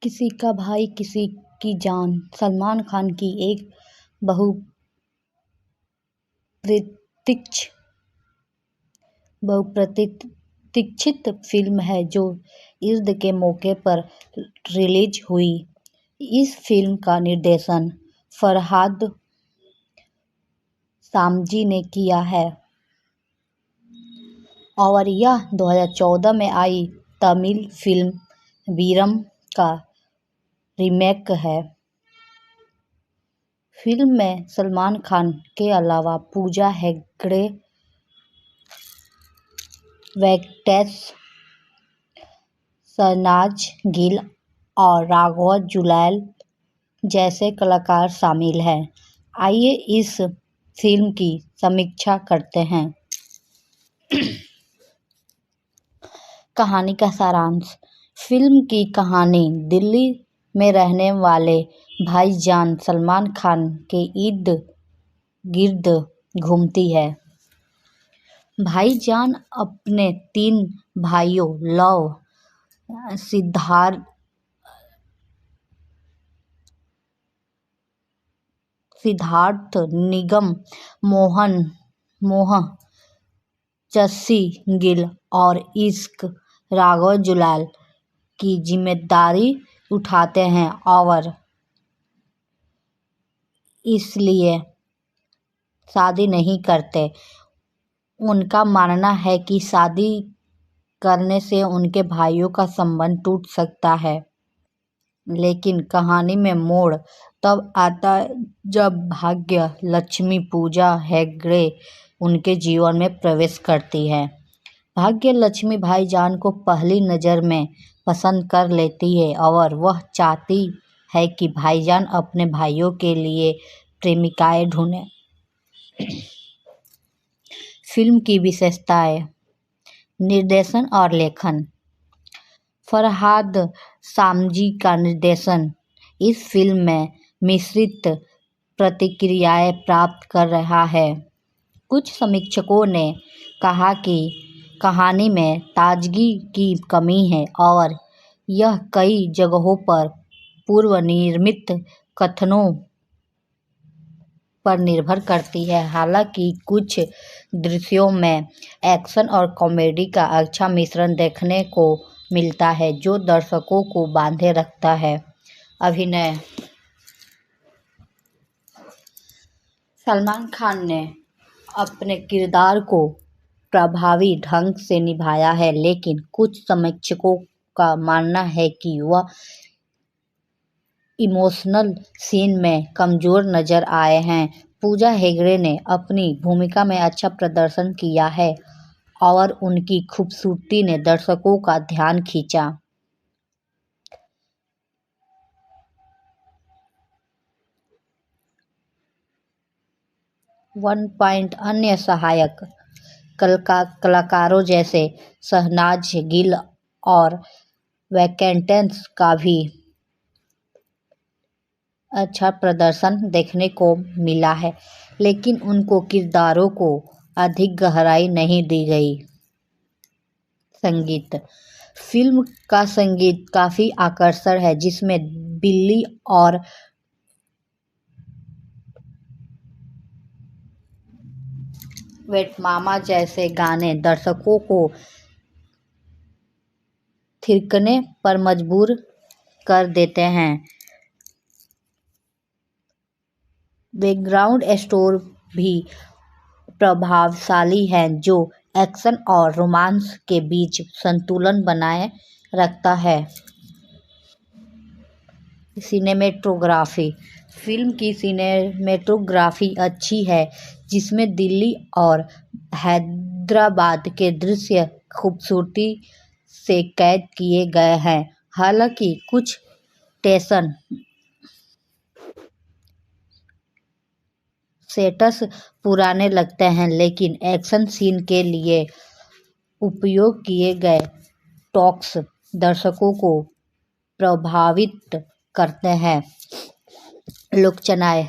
किसी का भाई किसी की जान सलमान खान की एक बहुप्रतीक्षित फिल्म है जो ईद के मौके पर रिलीज हुई। इस फिल्म का निर्देशन फरहाद सामजी ने किया है और यह 2014 में आई तमिल फिल्म वीरम का रीमेक है। फिल्म में सलमान खान के अलावा पूजा हेगड़े, वेंकटेश, शहनाज गिल और राघव जुलैल जैसे कलाकार शामिल हैं। आइए इस फिल्म की समीक्षा करते हैं। कहानी का सारांश। फिल्म की कहानी दिल्ली में रहने वाले भाईजान सलमान खान के इर्द गिर्द घूमती है। भाईजान अपने 3 भाइयों लव, सिद्धार्थ, निगम, मोह, चस्सी गिल और इश्क राघव जुलैल की जिम्मेदारी उठाते हैं और इसलिए शादी नहीं करते। उनका मानना है कि शादी करने से उनके भाइयों का संबंध टूट सकता है। लेकिन कहानी में मोड़ तब आता है जब भाग्य लक्ष्मी पूजा हेगड़े उनके जीवन में प्रवेश करती है। भाग्य लक्ष्मी भाईजान को पहली नज़र में पसंद कर लेती है और वह चाहती है कि भाईजान अपने भाइयों के लिए प्रेमिकाएं ढूंढें। फिल्म की विशेषताएं। निर्देशन और लेखन। फरहाद सामजी का निर्देशन इस फिल्म में मिश्रित प्रतिक्रियाएं प्राप्त कर रहा है। कुछ समीक्षकों ने कहा कि कहानी में ताजगी की कमी है और यह कई जगहों पर पूर्व निर्मित कथनों पर निर्भर करती है। हालांकि कुछ दृश्यों में एक्शन और कॉमेडी का अच्छा मिश्रण देखने को मिलता है जो दर्शकों को बांधे रखता है। अभिनय। सलमान खान ने अपने किरदार को प्रभावी ढंग से निभाया है, लेकिन कुछ समीक्षकों का मानना है कि वह इमोशनल सीन में कमजोर नजर आए हैं। पूजा हेगड़े ने अपनी भूमिका में अच्छा प्रदर्शन किया है और उनकी खूबसूरती ने दर्शकों का ध्यान खींचा। 1 अन्य सहायक कलाकारों जैसे शहनाज गिल और वेंकटेश का भी अच्छा प्रदर्शन देखने को मिला है, लेकिन उनको किरदारों को अधिक गहराई नहीं दी गई। संगीत। फिल्म का संगीत काफी आकर्षक है, जिसमें बिल्ली और वेट मामा जैसे गाने दर्शकों को थिरकने पर मजबूर कर देते हैं। बैकग्राउंड स्कोर भी प्रभावशाली है जो एक्शन और रोमांस के बीच संतुलन बनाए रखता है। सिनेमेटोग्राफी। फिल्म की सिनेमेटोग्राफी अच्छी है, जिसमें दिल्ली और हैदराबाद के दृश्य खूबसूरती से कैद किए गए हैं। हालांकि कुछ सेट्स पुराने लगते हैं, लेकिन एक्शन सीन के लिए उपयोग किए गए टॉक्स दर्शकों को प्रभावित करते हैं। आलोचनाएं।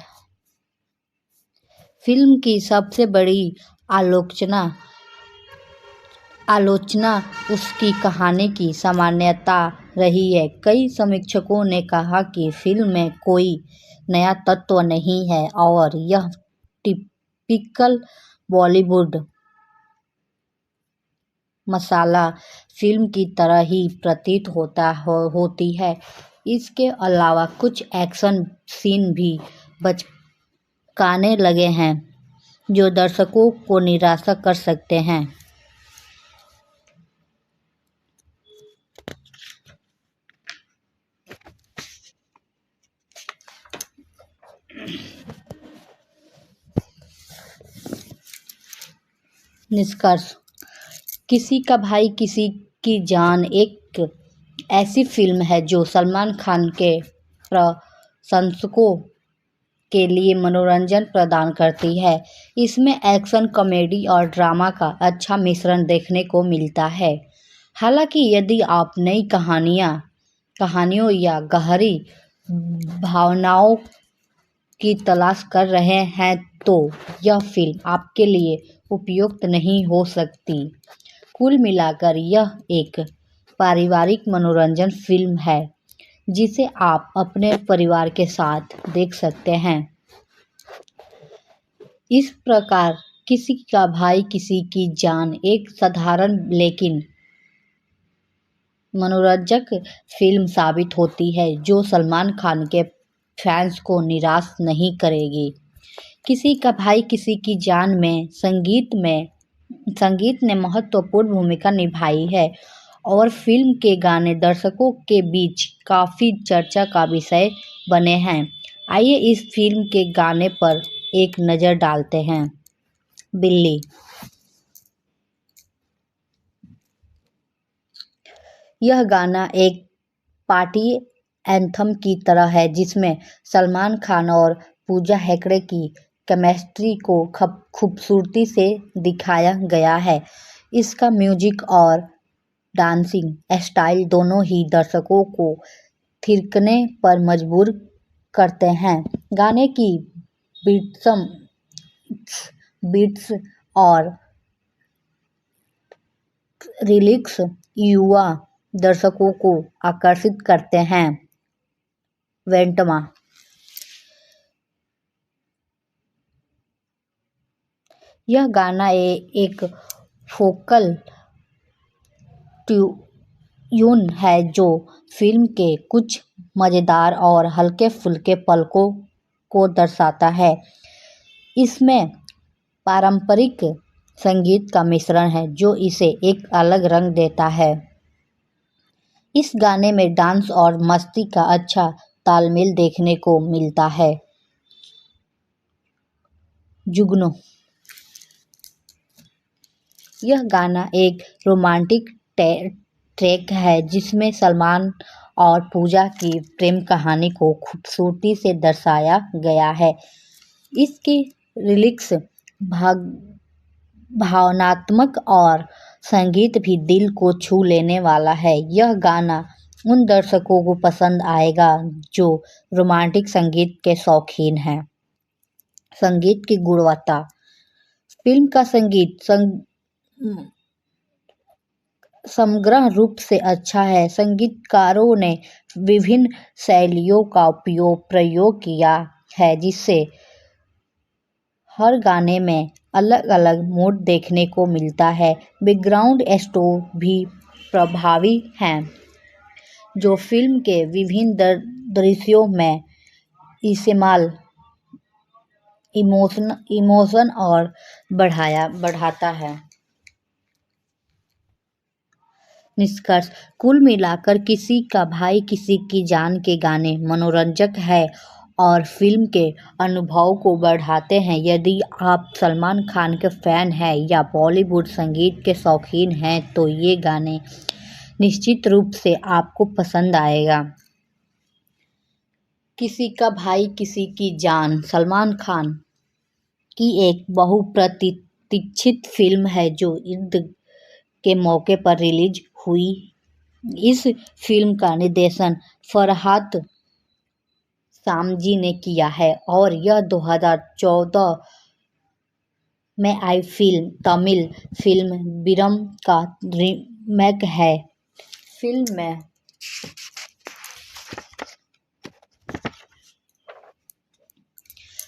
फिल्म की सबसे बड़ी आलोचना उसकी कहानी की सामान्यता रही है। कई समीक्षकों ने कहा कि फिल्म में कोई नया तत्व नहीं है और यह टिपिकल बॉलीवुड मसाला फिल्म की तरह ही प्रतीत होती है। इसके अलावा कुछ एक्शन सीन भी बचकाने लगे हैं जो दर्शकों को निराश कर सकते हैं। निष्कर्ष, किसी का भाई किसी की जान एक ऐसी फिल्म है जो सलमान खान के प्रशंसकों के लिए मनोरंजन प्रदान करती है। इसमें एक्शन, कॉमेडी और ड्रामा का अच्छा मिश्रण देखने को मिलता है। हालांकि यदि आप नई कहानियों या गहरी भावनाओं की तलाश कर रहे हैं तो यह फिल्म आपके लिए उपयुक्त नहीं हो सकती। कुल मिलाकर यह एक पारिवारिक मनोरंजन फिल्म है जिसे आप अपने परिवार के साथ देख सकते हैं। इस प्रकार किसी का भाई किसी की जान एक साधारण लेकिन मनोरंजक फिल्म साबित होती है जो सलमान खान के फैंस को निराश नहीं करेगी। किसी का भाई किसी की जान में संगीत ने महत्वपूर्ण भूमिका निभाई है और फिल्म के गाने दर्शकों के बीच काफी चर्चा का विषय बने हैं। आइए इस फिल्म के गाने पर एक नज़र डालते हैं। बिल्ली। यह गाना एक पार्टी एंथम की तरह है जिसमें सलमान खान और पूजा हेगड़े की केमिस्ट्री को खूबसूरती से दिखाया गया है। इसका म्यूजिक और डांसिंग स्टाइल दोनों ही दर्शकों को थिरकने पर मजबूर करते हैं। गाने की बीट्स और लिरिक्स युवा दर्शकों को आकर्षित करते हैं। वेंटमा। यह गाना एक फोकल ट्यून है जो फिल्म के कुछ मजेदार और हल्के फुल्के पलों को दर्शाता है। इसमें पारंपरिक संगीत का मिश्रण है जो इसे एक अलग रंग देता है। इस गाने में डांस और मस्ती का अच्छा तालमेल देखने को मिलता है। जुगनू। यह गाना एक रोमांटिक ट्रैक है जिसमें सलमान और पूजा की प्रेम कहानी को खूबसूरती से दर्शाया गया है। इसकी लिरिक्स भावनात्मक और संगीत भी दिल को छू लेने वाला है। यह गाना उन दर्शकों को पसंद आएगा जो रोमांटिक संगीत के शौकीन हैं। संगीत की गुणवत्ता। फिल्म का संगीत समग्र रूप से अच्छा है। संगीतकारों ने विभिन्न शैलियों का प्रयोग किया है जिससे हर गाने में अलग अलग मूड देखने को मिलता है। बैकग्राउंड स्कोर भी प्रभावी हैं जो फिल्म के विभिन्न दृश्यों में इमोशन और बढ़ाता है। निष्कर्ष, कुल मिलाकर किसी का भाई किसी की जान के गाने मनोरंजक है और फिल्म के अनुभव को बढ़ाते हैं। यदि आप सलमान खान के फैन हैं या बॉलीवुड संगीत के शौकीन हैं तो ये गाने निश्चित रूप से आपको पसंद आएगा। किसी का भाई किसी की जान सलमान खान की एक बहुप्रतीक्षित फिल्म है जो ईद के मौके पर रिलीज हुई। इस फिल्म का निर्देशन फरहाद सामजी ने किया है और यह 2014 में आई तमिल फिल्म विरम का रीमेक है। फिल्म में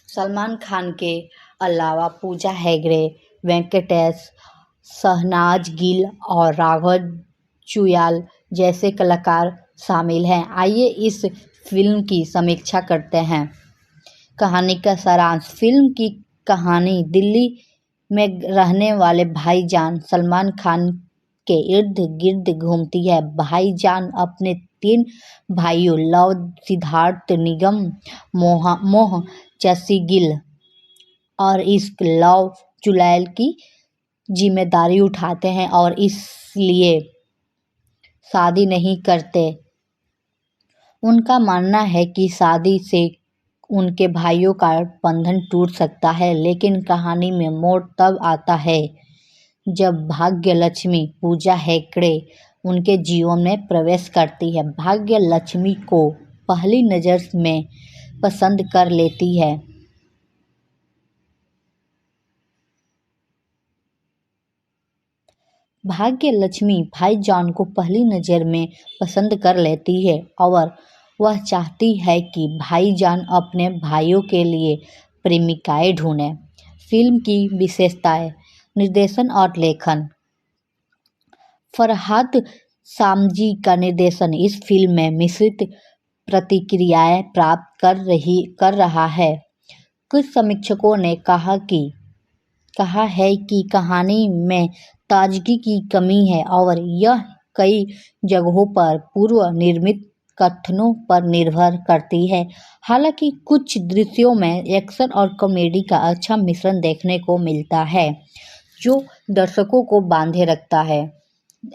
सलमान खान के अलावा पूजा हेगड़े, वेंकटेश, शहनाज गिल और राघव जुयाल जैसे कलाकार शामिल हैं। आइए इस फिल्म की समीक्षा करते हैं। कहानी का सारांश। फिल्म की कहानी दिल्ली में रहने वाले भाईजान सलमान खान के इर्द गिर्द घूमती है। भाईजान अपने 3 भाइयों लव, सिद्धार्थ, निगम, मोह जस्सी गिल और इश्क लव जुलैल की जिम्मेदारी उठाते हैं और इसलिए शादी नहीं करते। उनका मानना है कि शादी से उनके भाइयों का बंधन टूट सकता है, लेकिन कहानी में मोड़ तब आता है जब भाग्यलक्ष्मी पूजा हेगड़े उनके जीवन में प्रवेश करती है। भाग्यलक्ष्मी को पहली नज़र में पसंद कर लेती है। भाग्यलक्ष्मी भाईजान को पहली नज़र में पसंद कर लेती है और वह चाहती है कि भाईजान अपने भाइयों के लिए प्रेमिकाएं ढूंढें। फिल्म की विशेषताएं। निर्देशन और लेखन। फरहाद सामजी का निर्देशन इस फिल्म में मिश्रित प्रतिक्रियाएं प्राप्त कर रहा है। कुछ समीक्षकों ने कहा है कि कहानी में ताजगी की कमी है और यह कई जगहों पर पूर्व निर्मित कथनों पर निर्भर करती है। हालांकि कुछ दृश्यों में एक्शन और कॉमेडी का अच्छा मिश्रण देखने को मिलता है, जो दर्शकों को बांधे रखता है।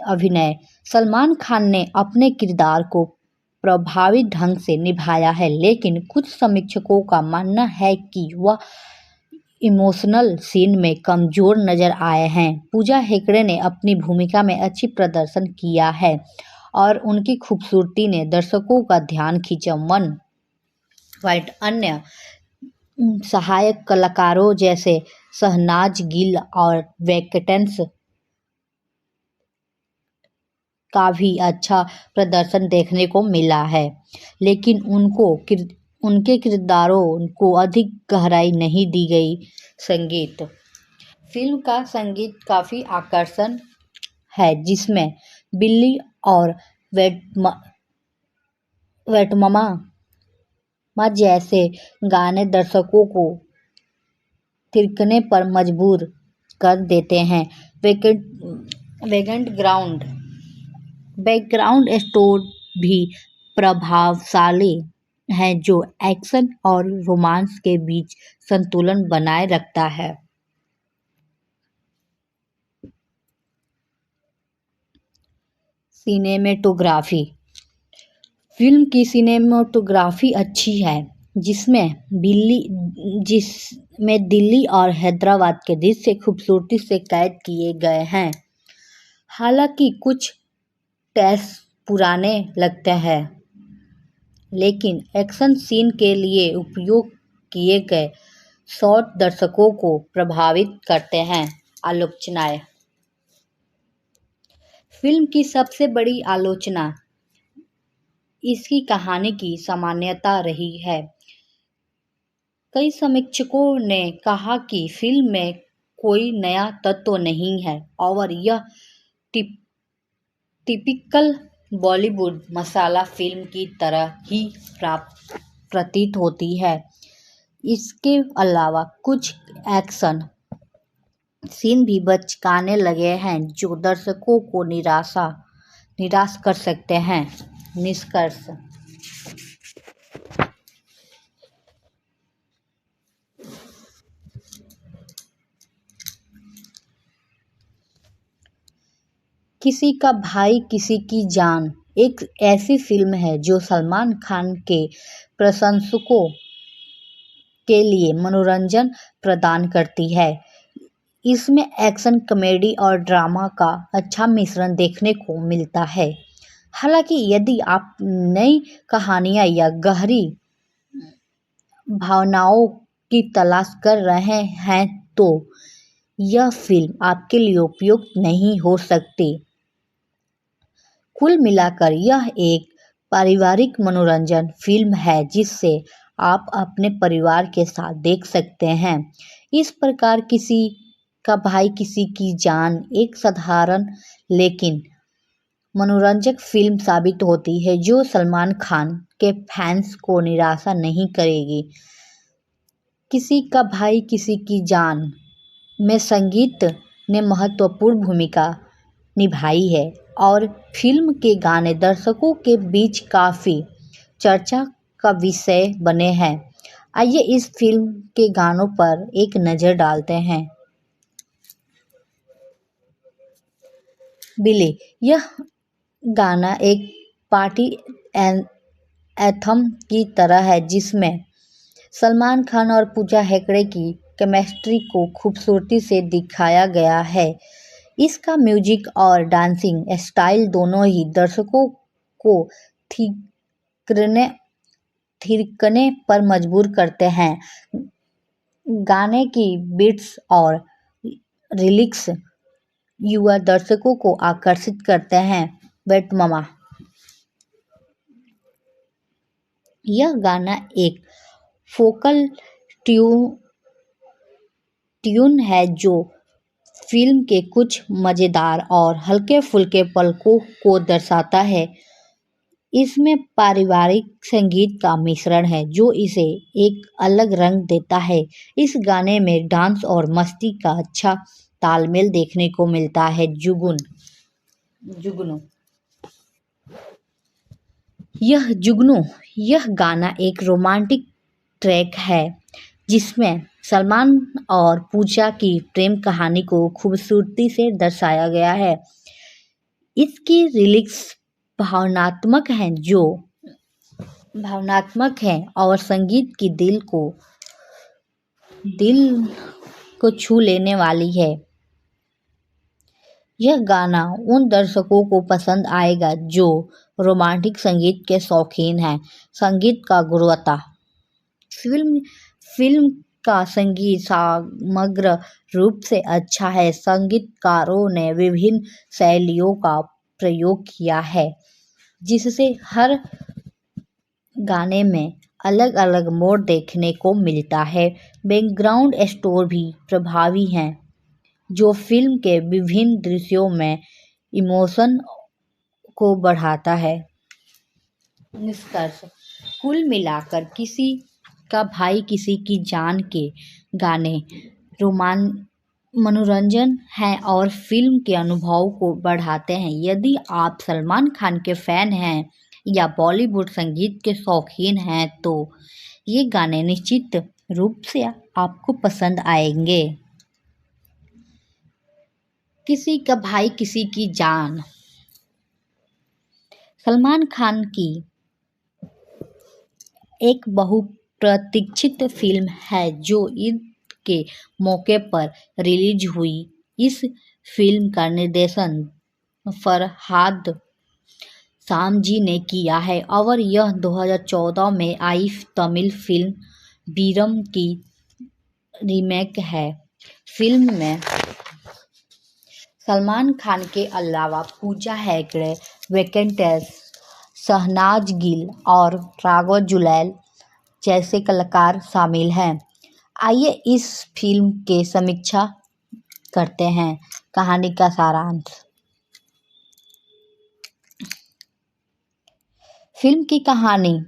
अभिनय। सलमान खान ने अपने किरदार को प्रभावी ढंग से निभाया है, लेकिन कुछ समीक्षकों का मानना है कि वह इमोशनल सीन में कमजोर नजर आए हैं। पूजा हेगड़े ने अपनी भूमिका में अच्छी प्रदर्शन किया है और उनकी खूबसूरती ने दर्शकों का ध्यान खींचा। अन्य सहायक कलाकारों जैसे शहनाज गिल और वेंकटेश का भी अच्छा प्रदर्शन देखने को मिला है, लेकिन उनके किरदारों को अधिक गहराई नहीं दी गई। संगीत। फिल्म का संगीत काफ़ी आकर्षक है, जिसमें बिल्ली और वेटममा जैसे गाने दर्शकों को थिरकने पर मजबूर कर देते हैं। बैकग्राउंड स्कोर भी प्रभावशाली है, जो एक्शन और रोमांस के बीच संतुलन बनाए रखता है। सिनेमेटोग्राफी। फिल्म की सिनेमेटोग्राफी अच्छी है, जिसमें दिल्ली और हैदराबाद के दृश्य खूबसूरती से कैद किए गए हैं। हालांकि कुछ टेस्ट पुराने लगते हैं, लेकिन एक्शन सीन के लिए उपयोग किए गए शॉट दर्शकों को प्रभावित करते हैं। आलोचनाएं। फिल्म की सबसे बड़ी आलोचना इसकी कहानी की सामान्यता रही है। कई समीक्षकों ने कहा कि फिल्म में कोई नया तत्व नहीं है और यह टिपिकल बॉलीवुड मसाला फिल्म की तरह ही प्रतीत होती है। इसके अलावा कुछ एक्शन सीन भी बचकाने लगे हैं, जो दर्शकों को निराश कर सकते हैं। निष्कर्ष। किसी का भाई किसी की जान एक ऐसी फिल्म है जो सलमान खान के प्रशंसकों के लिए मनोरंजन प्रदान करती है। इसमें एक्शन, कॉमेडी और ड्रामा का अच्छा मिश्रण देखने को मिलता है। हालांकि यदि आप नई कहानियां या गहरी भावनाओं की तलाश कर रहे हैं, तो यह फिल्म आपके लिए उपयुक्त नहीं हो सकती। कुल मिलाकर यह एक पारिवारिक मनोरंजन फिल्म है जिसे आप अपने परिवार के साथ देख सकते हैं। इस प्रकार किसी का भाई किसी की जान एक साधारण लेकिन मनोरंजक फिल्म साबित होती है जो सलमान खान के फैंस को निराशा नहीं करेगी। किसी का भाई किसी की जान में संगीत ने महत्वपूर्ण भूमिका निभाई है और फिल्म के गाने दर्शकों के बीच काफ़ी चर्चा का विषय बने हैं। आइए इस फिल्म के गानों पर एक नज़र डालते हैं। बिली, यह गाना एक पार्टी एंथम की तरह है जिसमें सलमान खान और पूजा हेगड़े की केमिस्ट्री को खूबसूरती से दिखाया गया है। इसका म्यूजिक और डांसिंग स्टाइल दोनों ही दर्शकों को थिरकने थिरकने पर मजबूर करते हैं। गाने की बीट्स और लिरिक्स युवा दर्शकों को आकर्षित करते हैं। वेट मामा, यह गाना एक फोकल ट्यून है जो फिल्म के कुछ मज़ेदार और हल्के-फुल्के पलों को दर्शाता है। इसमें पारिवारिक संगीत का मिश्रण है जो इसे एक अलग रंग देता है। इस गाने में डांस और मस्ती का अच्छा तालमेल देखने को मिलता है। जुगनू, यह गाना एक रोमांटिक ट्रैक है जिसमें सलमान और पूजा की प्रेम कहानी को खूबसूरती से दर्शाया गया है। इसकी लिरिक्स भावनात्मक हैं और संगीत की दिल को छू लेने वाली है। यह गाना उन दर्शकों को पसंद आएगा जो रोमांटिक संगीत के शौकीन हैं। संगीत का गुणवत्ता, फिल्म का संगीत समग्र रूप से अच्छा है। संगीतकारों ने विभिन्न शैलियों का प्रयोग किया है जिससे हर गाने में अलग अलग मोड देखने को मिलता है। बैकग्राउंड स्कोर भी प्रभावी है जो फिल्म के विभिन्न दृश्यों में इमोशन को बढ़ाता है। निष्कर्ष, कुल मिलाकर किसी का भाई किसी की जान के गाने मनोरंजन हैं और फिल्म के अनुभव को बढ़ाते हैं। यदि आप सलमान खान के फैन हैं या बॉलीवुड संगीत के शौकीन हैं तो ये गाने निश्चित रूप से आपको पसंद आएंगे। किसी का भाई किसी की जान सलमान खान की एक बहुप्रतीक्षित फिल्म है जो ईद के मौके पर रिलीज हुई। इस फिल्म का निर्देशन फरहाद सामजी ने किया है और यह 2014 में आई तमिल फिल्म वीरम की रीमेक है। फिल्म में सलमान खान के अलावा पूजा हेगड़े, वेंकटेश, शहनाज गिल और राघव जुलैल जैसे कलाकार शामिल हैं। आइए इस फिल्म की समीक्षा करते हैं। कहानी का सारांश। फिल्म की कहानी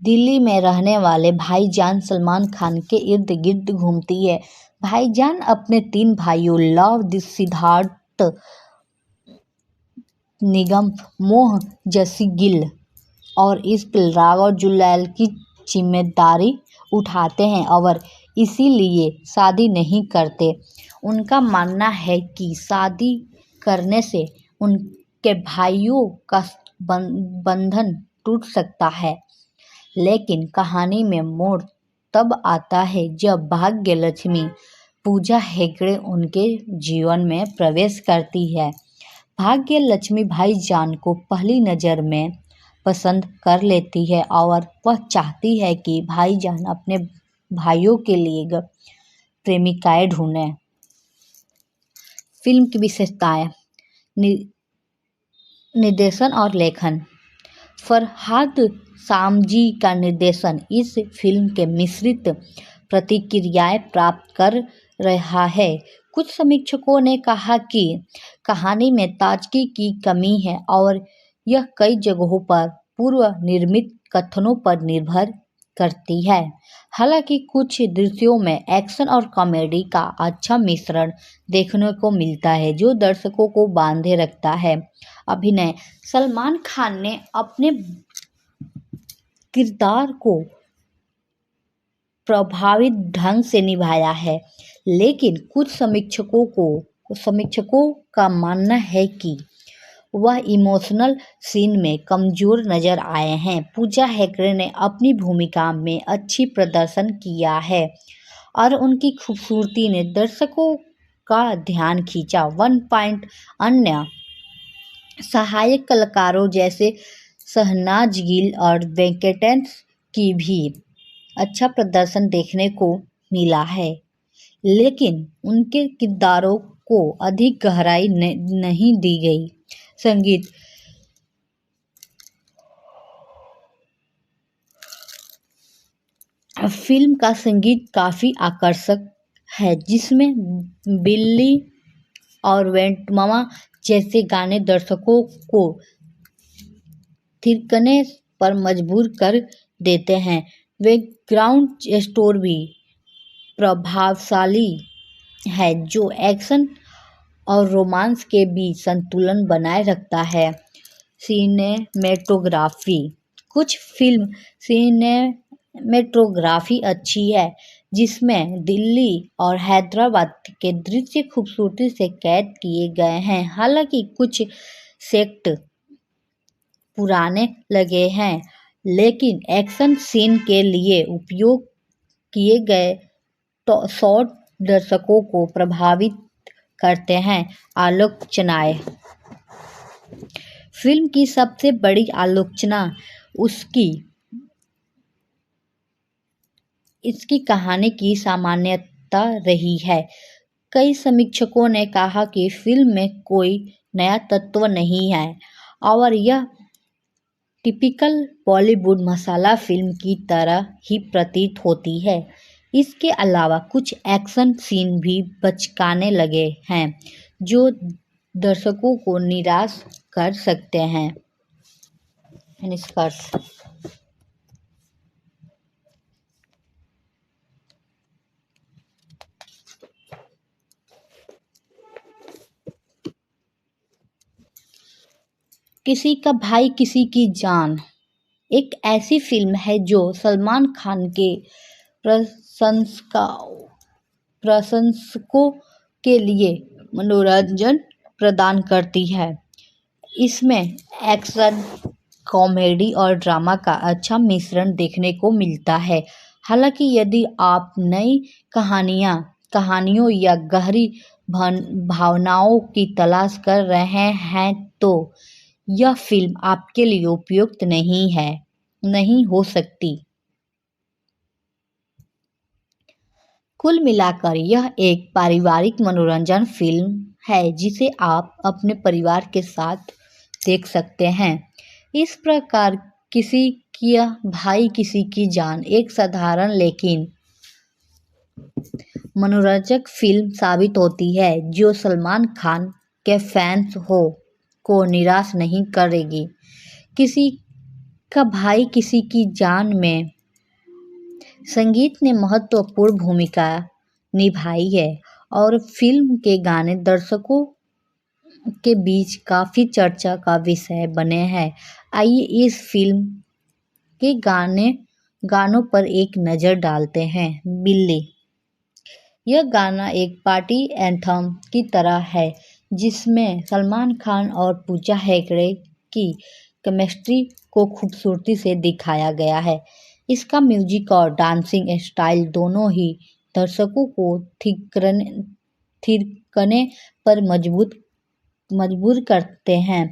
दिल्ली में रहने वाले भाईजान सलमान खान के इर्द गिर्द घूमती है। भाईजान अपने 3 भाइयों लव, सिद्धार्थ, निगम, मोह, जसी गिल और इश्क राघव जुलैल की जिम्मेदारी उठाते हैं और इसीलिए शादी नहीं करते। उनका मानना है कि शादी करने से उनके भाइयों का बंधन टूट सकता है। लेकिन कहानी में मोड़ तब आता है जब भाग्य लक्ष्मी पूजा हेगड़े उनके जीवन में प्रवेश करती है। भाग्य लक्ष्मी भाईजान को पहली नज़र में पसंद कर लेती है और वह चाहती है कि भाईजान अपने भाइयों के लिए प्रेमिकाएं ढूंढें। फिल्म की विशेषताएं। निर्देशन और लेखन। फरहाद सामजी का निर्देशन इस फिल्म के मिश्रित प्रतिक्रियाएं प्राप्त कर रहा है। कुछ समीक्षकों ने कहा कि कहानी में ताजगी की कमी है और यह कई जगहों पर पूर्व निर्मित कथनों पर निर्भर करती है। हालांकि कुछ दृश्यों में एक्शन और कॉमेडी का अच्छा मिश्रण देखने को मिलता है जो दर्शकों को बांधे रखता है। अभिनय। सलमान खान ने अपने किरदार को प्रभावी ढंग से निभाया है, लेकिन कुछ समीक्षकों का मानना है कि वह इमोशनल सीन में कमजोर नजर आए हैं। पूजा हेगड़े ने अपनी भूमिका में अच्छी प्रदर्शन किया है और उनकी खूबसूरती ने दर्शकों का ध्यान खींचा। 1 पॉइंट। अन्य सहायक कलाकारों जैसे शहनाज गिल और वेंकटेश की भी अच्छा प्रदर्शन देखने को मिला है, लेकिन उनके किरदारों को अधिक गहराई नहीं दी गई। संगीत। फिल्म का संगीत काफी आकर्षक है, जिसमें बिल्ली और वेंट मामा जैसे गाने दर्शकों को थिरकने पर मजबूर कर देते हैं। बैकग्राउंड स्कोर भी प्रभावशाली है जो एक्शन और रोमांस के बीच संतुलन बनाए रखता है। सिनेमेटोग्राफी। कुछ फिल्म सिनेमेटोग्राफी अच्छी है, जिसमें दिल्ली और हैदराबाद के दृश्य खूबसूरती से कैद किए गए हैं। हालांकि कुछ सेट पुराने लगे हैं, लेकिन एक्शन सीन के लिए उपयोग किए गए शॉट दर्शकों को प्रभावित करते हैं। आलोचनाएं। फिल्म की सबसे बड़ी आलोचना इसकी कहानी की सामान्यता रही है। कई समीक्षकों ने कहा कि फिल्म में कोई नया तत्व नहीं है और यह टिपिकल बॉलीवुड मसाला फिल्म की तरह ही प्रतीत होती है। इसके अलावा कुछ एक्शन सीन भी बचकाने लगे हैं जो दर्शकों को निराश कर सकते हैं। निष्कर्ष। किसी का भाई किसी की जान एक ऐसी फिल्म है जो सलमान खान के प्रशंसकों के लिए मनोरंजन प्रदान करती है। इसमें एक्शन, कॉमेडी और ड्रामा का अच्छा मिश्रण देखने को मिलता है। हालांकि यदि आप नई कहानियों या गहरी भावनाओं की तलाश कर रहे हैं तो यह फिल्म आपके लिए उपयुक्त नहीं हो सकती। कुल मिलाकर यह एक पारिवारिक मनोरंजन फिल्म है जिसे आप अपने परिवार के साथ देख सकते हैं। इस प्रकार किसी की भाई किसी की जान एक साधारण लेकिन मनोरंजक फिल्म साबित होती है जो सलमान खान के फैंस को निराश नहीं करेगी। किसी का भाई किसी की जान में संगीत ने महत्वपूर्ण भूमिका निभाई है और फिल्म के गाने दर्शकों के बीच काफी चर्चा का विषय बने हैं। आइए इस फिल्म के गानों पर एक नज़र डालते हैं। बिल्ली। यह गाना एक पार्टी एंथम की तरह है जिसमें सलमान खान और पूजा हेगड़े की केमिस्ट्री को खूबसूरती से दिखाया गया है। इसका म्यूजिक और डांसिंग स्टाइल दोनों ही दर्शकों को थिरकने पर मजबूर करते हैं।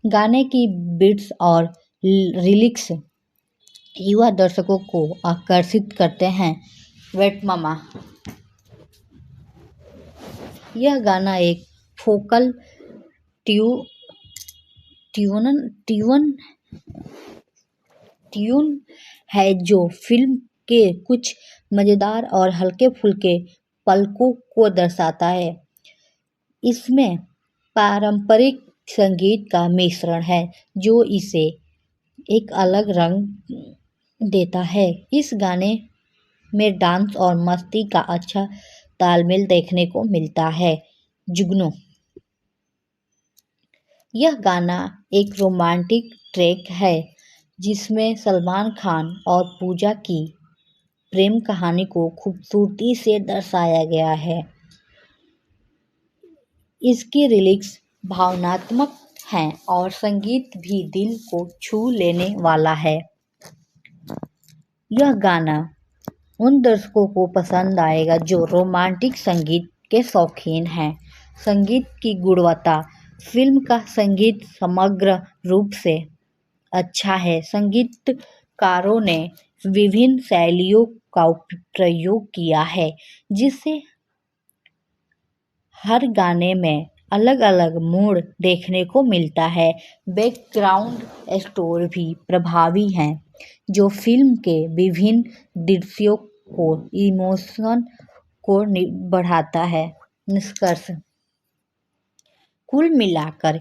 गाने की बीट्स और लिरिक्स युवा दर्शकों को आकर्षित करते हैं। वेट मामा। यह गाना एक फोकल ट्यून ट्यून है जो फिल्म के कुछ मज़ेदार और हल्के-फुल्के पलों को दर्शाता है। इसमें पारंपरिक संगीत का मिश्रण है जो इसे एक अलग रंग देता है। इस गाने में डांस और मस्ती का अच्छा तालमेल देखने को मिलता है। जुगनू यह गाना एक रोमांटिक ट्रैक है जिसमें सलमान खान और पूजा की प्रेम कहानी को खूबसूरती से दर्शाया गया है। इसकी लिरिक्स भावनात्मक हैं और संगीत भी दिल को छू लेने वाला है। यह गाना उन दर्शकों को पसंद आएगा जो रोमांटिक संगीत के शौकीन हैं। संगीत की गुणवत्ता फिल्म का संगीत समग्र रूप से अच्छा है। संगीतकारों ने विभिन्न शैलियों का प्रयोग किया है जिससे हर गाने में अलग अलग मूड देखने को मिलता है। बैकग्राउंड स्कोर भी प्रभावी है जो फिल्म के विभिन्न दृश्यों को इमोशन को बढ़ाता है। निष्कर्ष कुल मिलाकर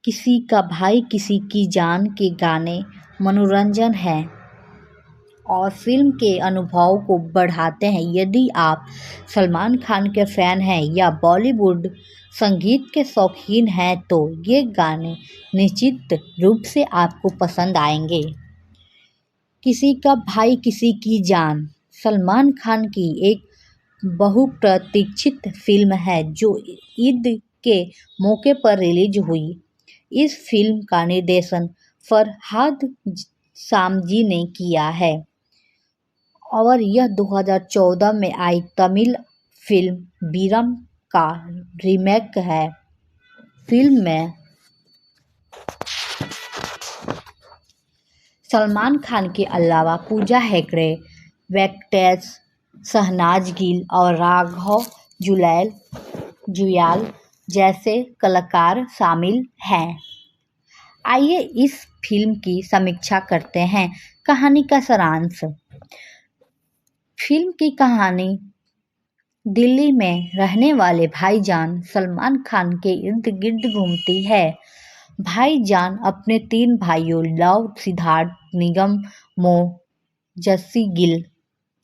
किसी का भाई किसी की जान के गाने मनोरंजन है और फिल्म के अनुभव को बढ़ाते हैं। यदि आप सलमान खान के फ़ैन हैं या बॉलीवुड संगीत के शौकीन हैं तो ये गाने निश्चित रूप से आपको पसंद आएंगे। किसी का भाई किसी की जान सलमान खान की एक बहुप्रतीक्षित फिल्म है जो ईद के मौके पर रिलीज हुई। इस फिल्म का निर्देशन फरहाद सामजी ने किया है और यह 2014 में आई तमिल फिल्म वीरम का रीमेक है। फिल्म में सलमान खान के अलावा पूजा हेगड़े, वेंकटेश, शहनाज गिल और राघव जुयाल जैसे कलाकार शामिल हैं। आइए इस फिल्म की समीक्षा करते हैं। कहानी का सारांश। फिल्म की कहानी दिल्ली में रहने वाले भाईजान सलमान खान के इर्द गिर्द घूमती है। भाईजान अपने 3 भाइयों लव, सिद्धार्थ, निगम, जस्सी गिल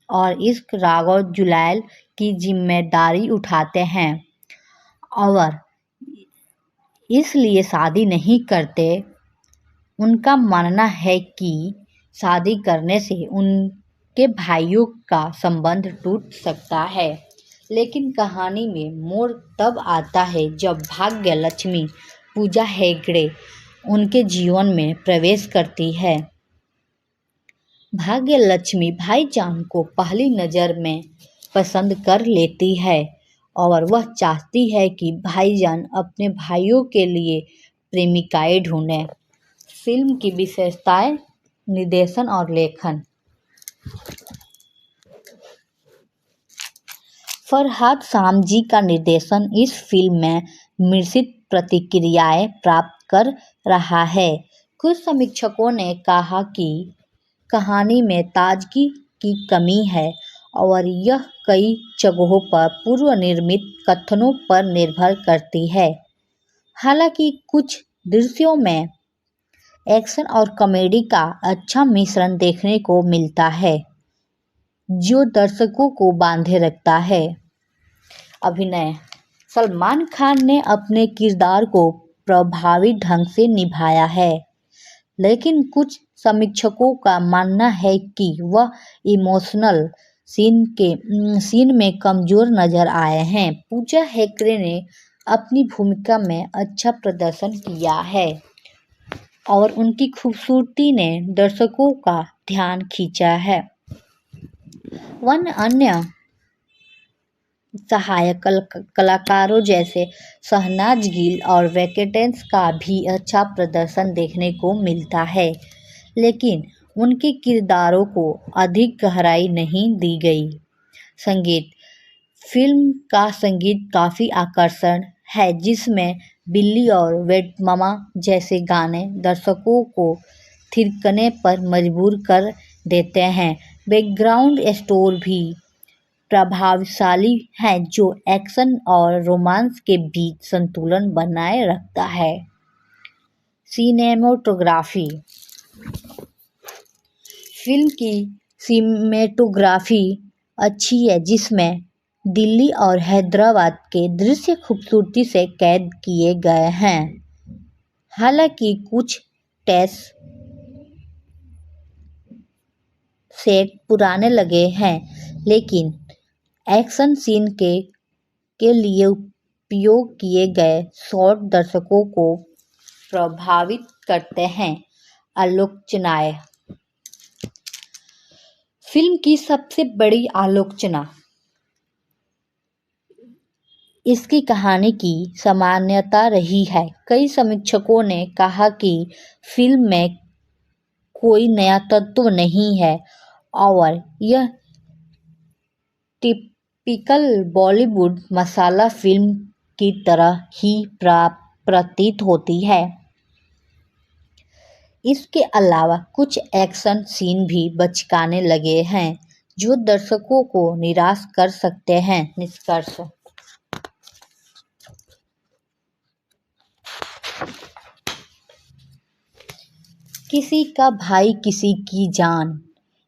और इश्क राघव जुलैल की जिम्मेदारी उठाते हैं और इसलिए शादी नहीं करते। उनका मानना है कि शादी करने से उनके भाइयों का संबंध टूट सकता है। लेकिन कहानी में मोड़ तब आता है जब भाग्य लक्ष्मी पूजा हेगड़े उनके जीवन में प्रवेश करती है। भाग्य लक्ष्मी भाईजान को पहली नज़र में पसंद कर लेती है और वह चाहती है कि भाईजान अपने भाइयों के लिए प्रेमिकाएं ढूंढें। फिल्म की विशेषताएं, निर्देशन और लेखन। फरहाद सामजी का निर्देशन इस फिल्म में मिश्रित प्रतिक्रियाएं प्राप्त कर रहा है। कुछ समीक्षकों ने कहा कि कहानी में ताजगी की कमी है और यह कई जगहों पर पूर्व निर्मित कथनों पर निर्भर करती है। हालांकि कुछ दृश्यों में एक्शन और कॉमेडी का अच्छा मिश्रण देखने को मिलता है जो दर्शकों को बांधे रखता है। अभिनय। सलमान खान ने अपने किरदार को प्रभावी ढंग से निभाया है लेकिन कुछ समीक्षकों का मानना है कि वह इमोशनल सीन में कमजोर नजर आए हैं। पूजा हेगड़े ने अपनी भूमिका में अच्छा प्रदर्शन किया है और उनकी खूबसूरती ने दर्शकों का ध्यान खींचा है। अन्य सहायक कलाकारों जैसे शहनाज गिल और वेंकटेश का भी अच्छा प्रदर्शन देखने को मिलता है लेकिन उनके किरदारों को अधिक गहराई नहीं दी गई। संगीत। फिल्म का संगीत काफ़ी आकर्षक है जिसमें बिल्ली और वेट मामा जैसे गाने दर्शकों को थिरकने पर मजबूर कर देते हैं। बैकग्राउंड स्कोर भी प्रभावशाली है जो एक्शन और रोमांस के बीच संतुलन बनाए रखता है। सिनेमेटोग्राफी। फिल्म की सिनेमेटोग्राफी अच्छी है जिसमें दिल्ली और हैदराबाद के दृश्य खूबसूरती से कैद किए गए हैं। हालांकि कुछ टेस्ट सेट पुराने लगे हैं, लेकिन एक्शन सीन के लिए उपयोग किए गए शॉट दर्शकों को प्रभावित करते हैं। आलोचनाएं। फिल्म की सबसे बड़ी आलोचना इसकी कहानी की सामान्यता रही है। कई समीक्षकों ने कहा कि फिल्म में कोई नया तत्व नहीं है और यह टिपिकल बॉलीवुड मसाला फिल्म की तरह ही प्रतीत होती है। इसके अलावा कुछ एक्शन सीन भी बचकाने लगे हैं जो दर्शकों को निराश कर सकते हैं। निष्कर्ष। किसी का भाई किसी की जान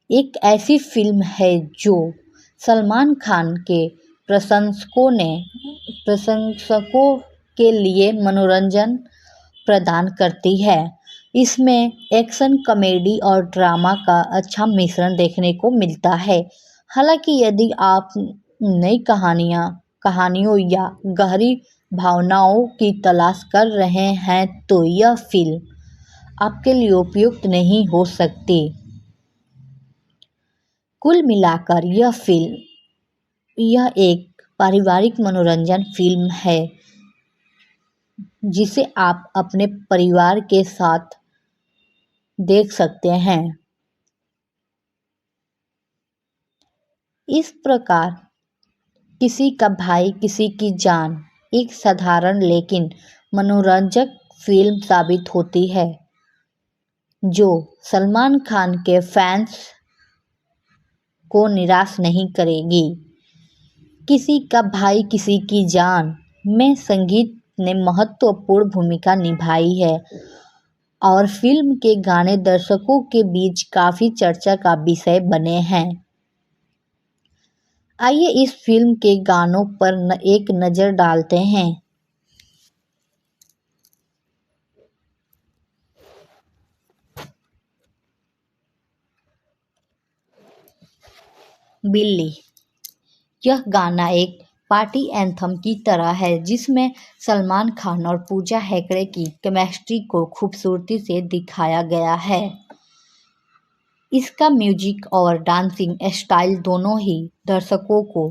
एक ऐसी फिल्म है जो सलमान खान के प्रशंसकों के लिए मनोरंजन प्रदान करती है। इसमें एक्शन, कॉमेडी और ड्रामा का अच्छा मिश्रण देखने को मिलता है। हालांकि यदि आप नई कहानियों या गहरी भावनाओं की तलाश कर रहे हैं तो यह फिल्म आपके लिए उपयुक्त नहीं हो सकती। कुल मिलाकर यह एक पारिवारिक मनोरंजन फिल्म है जिसे आप अपने परिवार के साथ देख सकते हैं। इस प्रकार किसी का भाई किसी की जान एक साधारण लेकिन मनोरंजक फिल्म साबित होती है जो सलमान खान के फैंस को निराश नहीं करेगी। किसी का भाई किसी की जान में संगीत ने महत्वपूर्ण भूमिका निभाई है और फिल्म के गाने दर्शकों के बीच काफी चर्चा का विषय बने हैं। आइए इस फिल्म के गानों पर एक नज़र डालते हैं। बिल्ली। यह गाना एक पार्टी एंथम की तरह है जिसमें सलमान खान और पूजा हेगड़े की केमिस्ट्री को खूबसूरती से दिखाया गया है। इसका म्यूजिक और डांसिंग स्टाइल दोनों ही दर्शकों को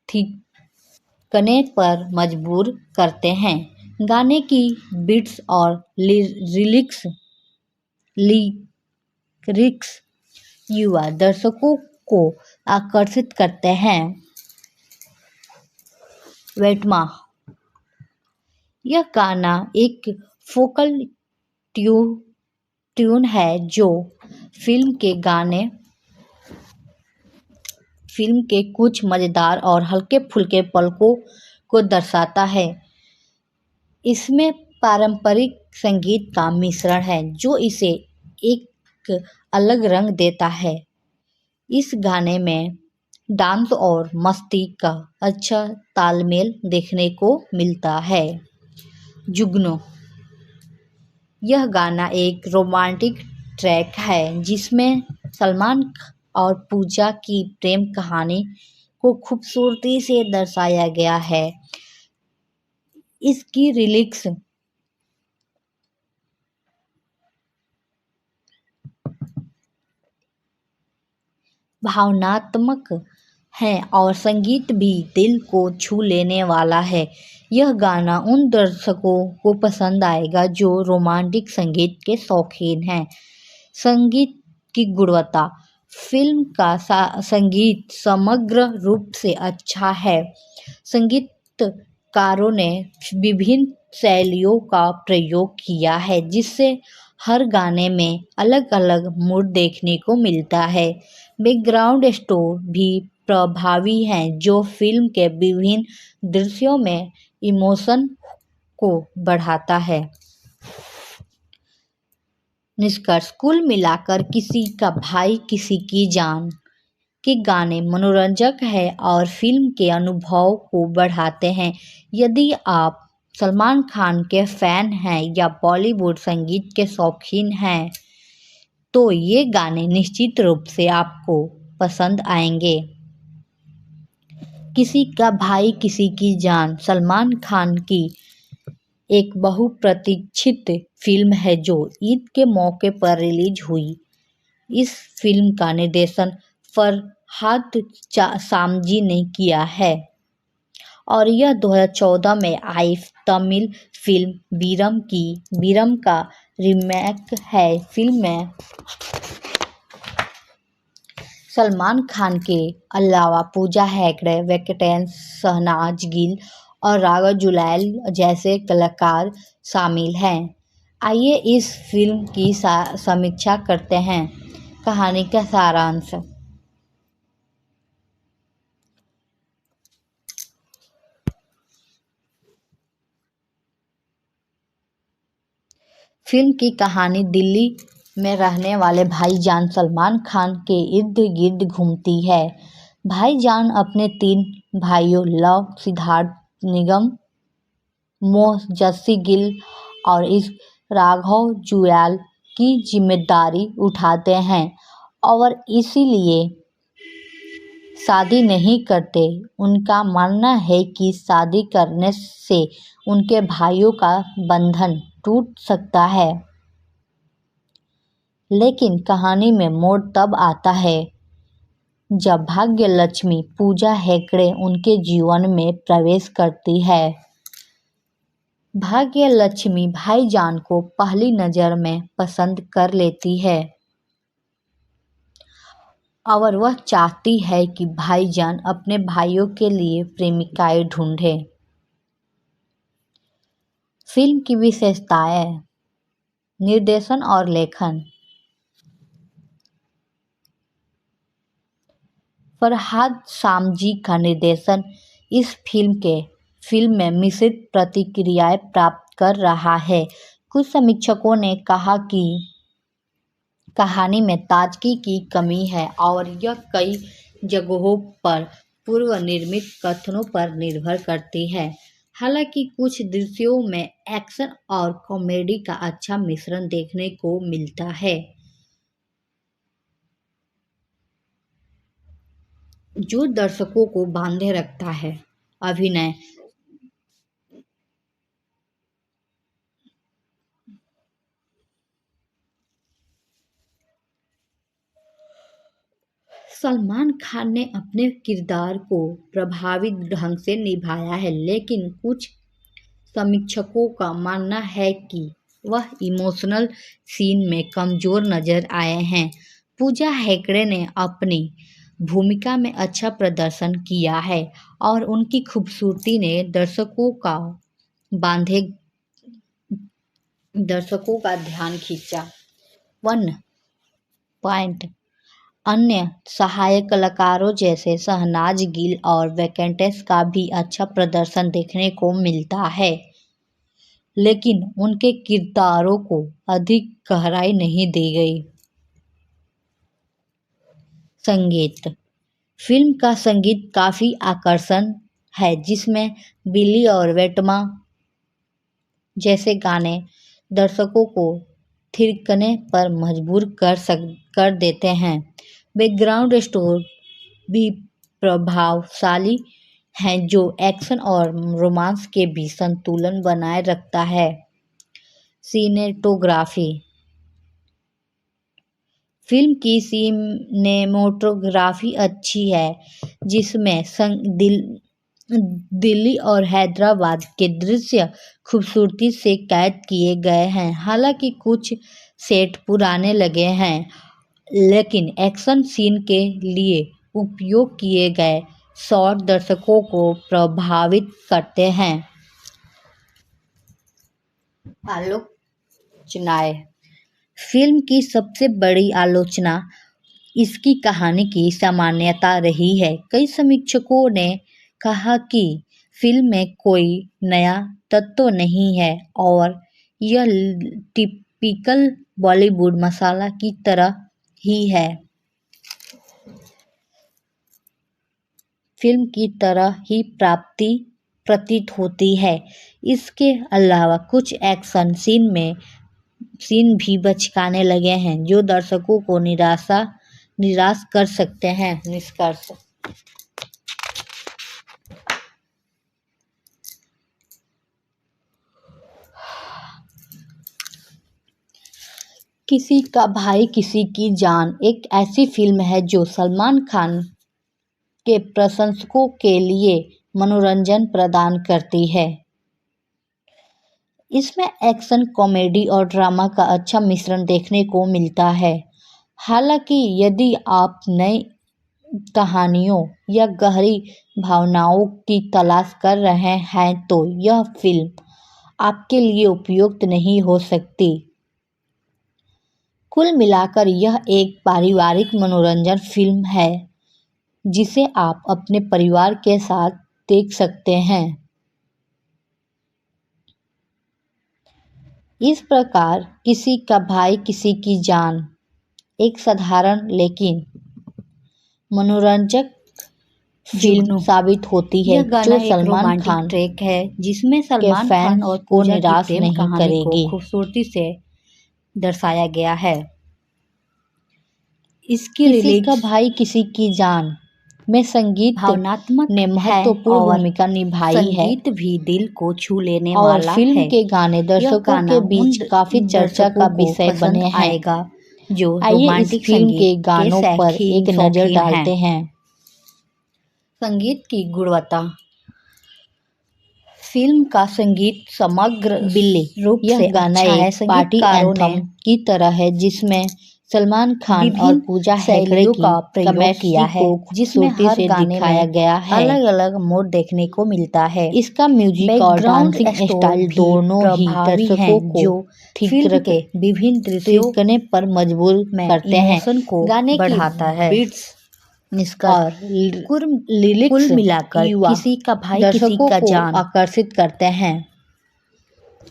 थिरकने पर मजबूर करते हैं। गाने की बीट्स और लिरिक्स युवा दर्शकों को आकर्षित करते हैं। वेटमा। यह गाना एक फोकल ट्यून है जो फिल्म के कुछ मज़ेदार और हल्के-फुल्के पलों को दर्शाता है। इसमें पारंपरिक संगीत का मिश्रण है जो इसे एक अलग रंग देता है। इस गाने में डांस और मस्ती का अच्छा तालमेल देखने को मिलता है। जुगनू। यह गाना एक रोमांटिक ट्रैक है जिसमें सलमान और पूजा की प्रेम कहानी को खूबसूरती से दर्शाया गया है। इसकी लिरिक्स भावनात्मक है और संगीत भी दिल को छू लेने वाला है। यह गाना उन दर्शकों को पसंद आएगा जो रोमांटिक संगीत के शौकीन हैं। संगीत की गुणवत्ता। फिल्म का संगीत समग्र रूप से अच्छा है। संगीतकारों ने विभिन्न शैलियों का प्रयोग किया है, जिससे हर गाने में अलग अलग मूड देखने को मिलता है। बैकग्राउंड स्कोर भी प्रभावी है, जो फिल्म के विभिन्न दृश्यों में इमोशन को बढ़ाता है। निष्कर्ष, कुल मिलाकर किसी का भाई किसी की जान के गाने मनोरंजक है और फिल्म के अनुभव को बढ़ाते हैं। यदि आप सलमान खान के फैन हैं या बॉलीवुड संगीत के शौकीन हैं, तो ये गाने निश्चित रूप से आपको पसंद आएंगे। किसी का भाई किसी की जान सलमान खान की एक बहुप्रतीक्षित फिल्म है जो ईद के मौके पर रिलीज हुई। इस फिल्म का निर्देशन फरहाद सामजी ने किया है और यह 2014 में आई तमिल फिल्म वीरम का रीमेक है। फिल्म में सलमान खान के अलावा पूजा हेगड़े, वेंकटेश, शहनाज गिल और राघव जुलैल जैसे कलाकार शामिल हैं। आइए इस फिल्म की समीक्षा करते हैं। कहानी का सारांश। फिल्म की कहानी दिल्ली में रहने वाले भाईजान सलमान खान के इर्द गिर्द घूमती है। भाईजान अपने 3 भाइयों लव, सिद्धार्थ, निगम, मोह, जस्सी गिल और इस राघव जुयाल की जिम्मेदारी उठाते हैं और इसीलिए शादी नहीं करते। उनका मानना है कि शादी करने से उनके भाइयों का बंधन टूट सकता है। लेकिन कहानी में मोड़ तब आता है जब भाग्यलक्ष्मी पूजा हेगड़े उनके जीवन में प्रवेश करती है। भाग्यलक्ष्मी भाईजान को पहली नज़र में पसंद कर लेती है और वह चाहती है कि भाईजान अपने भाइयों के लिए प्रेमिकाएं ढूंढे। फिल्म की विशेषताएं। निर्देशन और लेखन। फरहाद सामजी का निर्देशन इस फिल्म में मिश्रित प्रतिक्रियाएं प्राप्त कर रहा है। कुछ समीक्षकों ने कहा कि कहानी में ताजगी की कमी है और यह कई जगहों पर पूर्व निर्मित कथनों पर निर्भर करती है। हालांकि कुछ दृश्यों में एक्शन और कॉमेडी का अच्छा मिश्रण देखने को मिलता है, जो दर्शकों को बांधे रखता है। अभिनय। सलमान खान ने अपने किरदार को प्रभावी ढंग से निभाया है, लेकिन कुछ समीक्षकों का मानना है कि वह इमोशनल सीन में कमजोर नजर आए हैं। पूजा हेगड़े ने अपनी भूमिका में अच्छा प्रदर्शन किया है और उनकी खूबसूरती ने बांधे दर्शकों का ध्यान खींचा। 1 पॉइंट। अन्य सहायक कलाकारों जैसे शहनाज गिल और वेंकटेश का भी अच्छा प्रदर्शन देखने को मिलता है, लेकिन उनके किरदारों को अधिक गहराई नहीं दी गई। संगीत। फिल्म का संगीत काफ़ी आकर्षण है, जिसमें बिल्ली और वेटमा जैसे गाने दर्शकों को थिरकने पर मजबूर कर देते हैं। बैकग्राउंड स्कोर भी प्रभावशाली है, जो एक्शन और रोमांस के बीच संतुलन बनाए रखता है। सिनेमेटोग्राफी। फिल्म की सिनेमेटोग्राफी अच्छी है, जिसमें दिल्ली और हैदराबाद के दृश्य खूबसूरती से कैद किए गए हैं। हालांकि कुछ सेट पुराने लगे हैं, लेकिन एक्शन सीन के लिए उपयोग किए गए शॉट दर्शकों को प्रभावित करते हैं। आलोचनाएं। फिल्म की सबसे बड़ी आलोचना इसकी कहानी की सामान्यता रही है। कई समीक्षकों ने कहा कि फिल्म में कोई नया तत्व नहीं है और यह टिपिकल बॉलीवुड मसाला की तरह ही है। फिल्म की तरह ही प्रतीत होती है। इसके अलावा कुछ एक्शन सीन भी बचकाने लगे हैं जो दर्शकों को निराश कर सकते हैं। निष्कर्ष। किसी का भाई किसी की जान एक ऐसी फिल्म है जो सलमान खान के प्रशंसकों के लिए मनोरंजन प्रदान करती है। इसमें एक्शन, कॉमेडी और ड्रामा का अच्छा मिश्रण देखने को मिलता है। हालांकि यदि आप नई कहानियों या गहरी भावनाओं की तलाश कर रहे हैं तो यह फिल्म आपके लिए उपयुक्त नहीं हो सकती। कुल मिलाकर यह एक पारिवारिक मनोरंजन फिल्म है जिसे आप अपने परिवार के साथ देख सकते हैं। इस प्रकार किसी का भाई किसी की जान एक साधारण लेकिन मनोरंजक फिल्म साबित होती है जो सलमान खान ट्रैक है जिसमें सलमान खान और को निराश नहीं करेगी। खूबसूरती से दर्शाया गया है। इसकी किसी का भाई किसी की जान में संगीत भावनात्मक ने महत्वपूर्ण भूमिका निभाई है। संगीत भी दिल को छू लेने वाला है। फिल्म के गाने दर्शकों के बीच काफी चर्चा का विषय बने हैं। जो आइए इस फिल्म के गानों पर एक नजर डालते हैं। संगीत की गुणवत्ता। फिल्म का संगीत समग्र रूप से गाना एक पार्टी एंथम की तरह है जिसमें सलमान खान और पूजा हेगड़े का प्रयोग किया है जिसमें हर गाने में गया है अलग अलग मोड देखने को मिलता है। इसका म्यूजिक और डांसिंग स्टाइल दोनों ही दर्शकों को फिल्म के विभिन्न दृश्यों करने पर मजबूर करते हैं। गाने बढ़ाता है बीट्स निष्कर्ष कुल मिलाकर किसी का भाई किसी का जान आकर्षित करते हैं।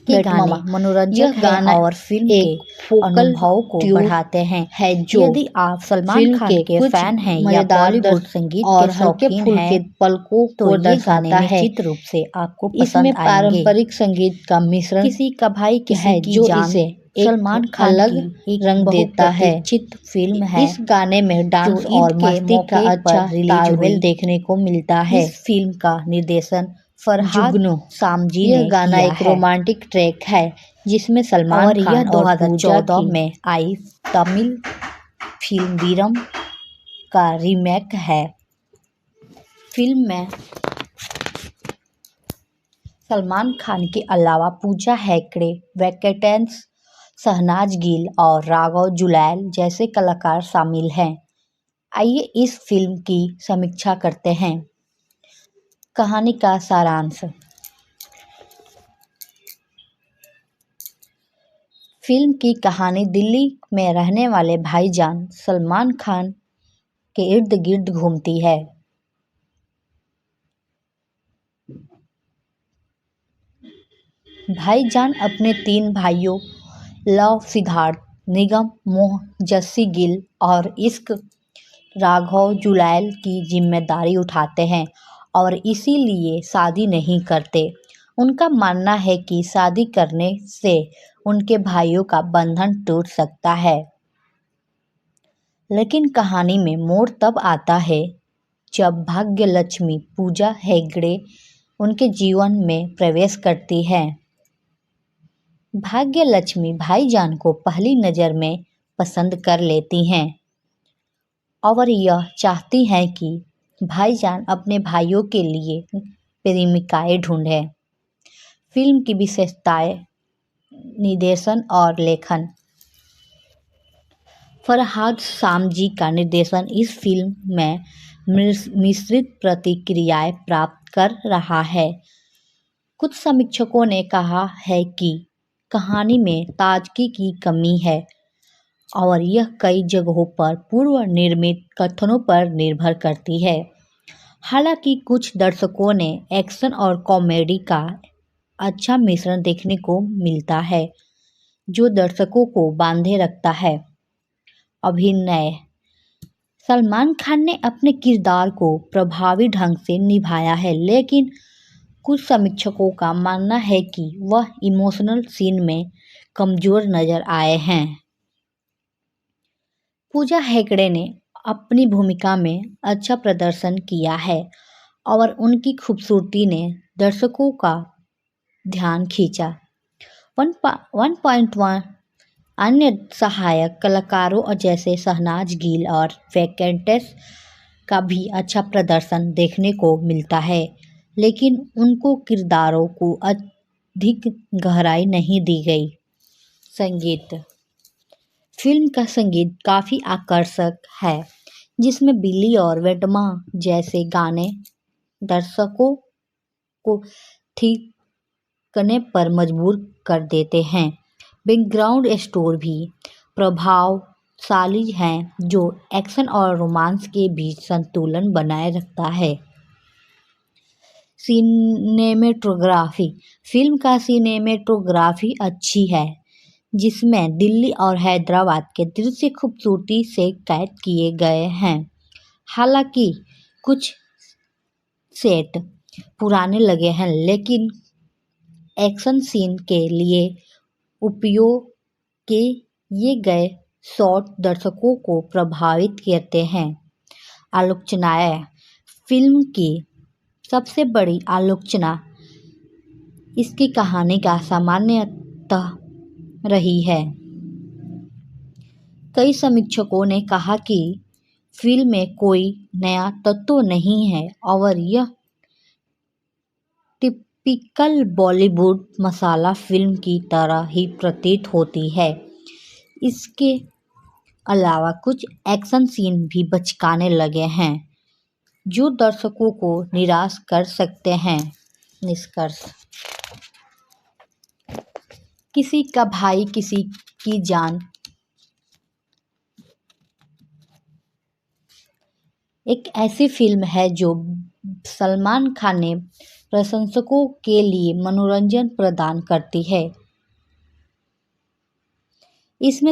के गाने मनोरंजक गाना और फिल्म के अनुभव को बढ़ाते हैं। जो यदि आप सलमान खान के फैन हैं या बॉलीवुड संगीत और हल्के फुल्के पलकों को दर्शाता है निश्चित रूप से आपको पसंद आएंगे। इसमें पारंपरिक संगीत का मिश्रण किसी का भाई किसी की जान सलमान खान अलग रंग देता है। फिल्म है। इस गाने में डांस और मस्ती का अच्छा तालमेल देखने को मिलता है। इस फिल्म का निर्देशन फरहाद सामजी ने गाना एक रोमांटिक ट्रैक है जिसमें सलमान खान और 2014 में आई तमिल फिल्म वीरम का रीमेक है। फिल्म में सलमान खान के अलावा पूजा हेगड़े, वेंकटेश, शहनाज गिल और राघव जुलैल जैसे कलाकार शामिल हैं। आइए इस फिल्म की समीक्षा करते हैं। कहानी का सारांश। फिल्म की कहानी दिल्ली में रहने वाले भाईजान सलमान खान के इर्द गिर्द घूमती है। भाईजान अपने 3 भाइयों लव सिद्धार्थ, निगम, मोह, जस्सी गिल और इश्क राघव जुलैल की जिम्मेदारी उठाते हैं और इसीलिए शादी नहीं करते। उनका मानना है कि शादी करने से उनके भाइयों का बंधन टूट सकता है। लेकिन कहानी में मोड़ तब आता है जब भाग्यलक्ष्मी पूजा हेगड़े उनके जीवन में प्रवेश करती है। भाग्यलक्ष्मी भाईजान को पहली नज़र में पसंद कर लेती हैं और यह चाहती हैं कि भाईजान अपने भाइयों के लिए प्रेमिकाएं ढूंढे। फिल्म की विशेषताएं। निर्देशन और लेखन। फरहाद सामजी का निर्देशन इस फिल्म में मिश्रित प्रतिक्रियाएं प्राप्त कर रहा है। कुछ समीक्षकों ने कहा है कि कहानी में ताजगी की कमी है और यह कई जगहों पर पूर्व निर्मित कथनों पर निर्भर करती है। हालांकि कुछ दर्शकों ने एक्शन और कॉमेडी का अच्छा मिश्रण देखने को मिलता है, जो दर्शकों को बांधे रखता है। अभिनय: सलमान खान ने अपने किरदार को प्रभावी ढंग से निभाया है, लेकिन कुछ समीक्षकों का मानना है कि वह इमोशनल सीन में कमजोर नजर आए हैं। पूजा हेगड़े ने अपनी भूमिका में अच्छा प्रदर्शन किया है और उनकी खूबसूरती ने दर्शकों का ध्यान खींचा। 1.1 अन्य सहायक कलाकारों जैसे शहनाज गिल और वेंकटेश का भी अच्छा प्रदर्शन देखने को मिलता है, लेकिन उनको किरदारों को अधिक गहराई नहीं दी गई। संगीत: फिल्म का संगीत काफ़ी आकर्षक है, जिसमें बिल्ली और वेटमा जैसे गाने दर्शकों को थिरकने पर मजबूर कर देते हैं। बैकग्राउंड स्कोर भी प्रभावशाली है, जो एक्शन और रोमांस के बीच संतुलन बनाए रखता है। सिनेमेटोग्राफी: फिल्म का सिनेमेटोग्राफी अच्छी है, जिसमें दिल्ली और हैदराबाद के दृश्य खूबसूरती से कैद किए गए हैं। हालांकि कुछ सेट पुराने लगे हैं, लेकिन एक्शन सीन के लिए उपयोग किए गए शॉट दर्शकों को प्रभावित करते हैं। आलोचनाएं: फिल्म की सबसे बड़ी आलोचना इसकी कहानी का सामान्यतः रही है। कई समीक्षकों ने कहा कि फिल्म में कोई नया तत्व नहीं है और यह टिपिकल बॉलीवुड मसाला फिल्म की तरह ही प्रतीत होती है। इसके अलावा कुछ एक्शन सीन भी बचकाने लगे हैं, जो दर्शकों को निराश कर सकते हैं। निष्कर्ष: किसी का भाई किसी की जान एक ऐसी फिल्म है जो सलमान खान ने प्रशंसकों के लिए मनोरंजन प्रदान करती है। इसमें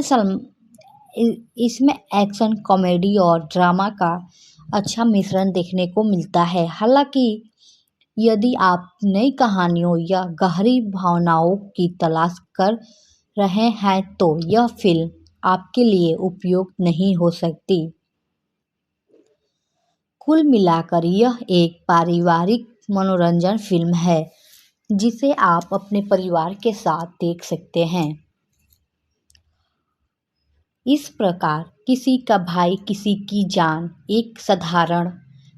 एक्शन, कॉमेडी और ड्रामा का अच्छा मिश्रण देखने को मिलता है। हालांकि यदि आप नई कहानियों या गहरी भावनाओं की तलाश कर रहे हैं तो यह फिल्म आपके लिए उपयुक्त नहीं हो सकती। कुल मिलाकर यह एक पारिवारिक मनोरंजन फिल्म है, जिसे आप अपने परिवार के साथ देख सकते हैं। इस प्रकार किसी का भाई किसी की जान एक साधारण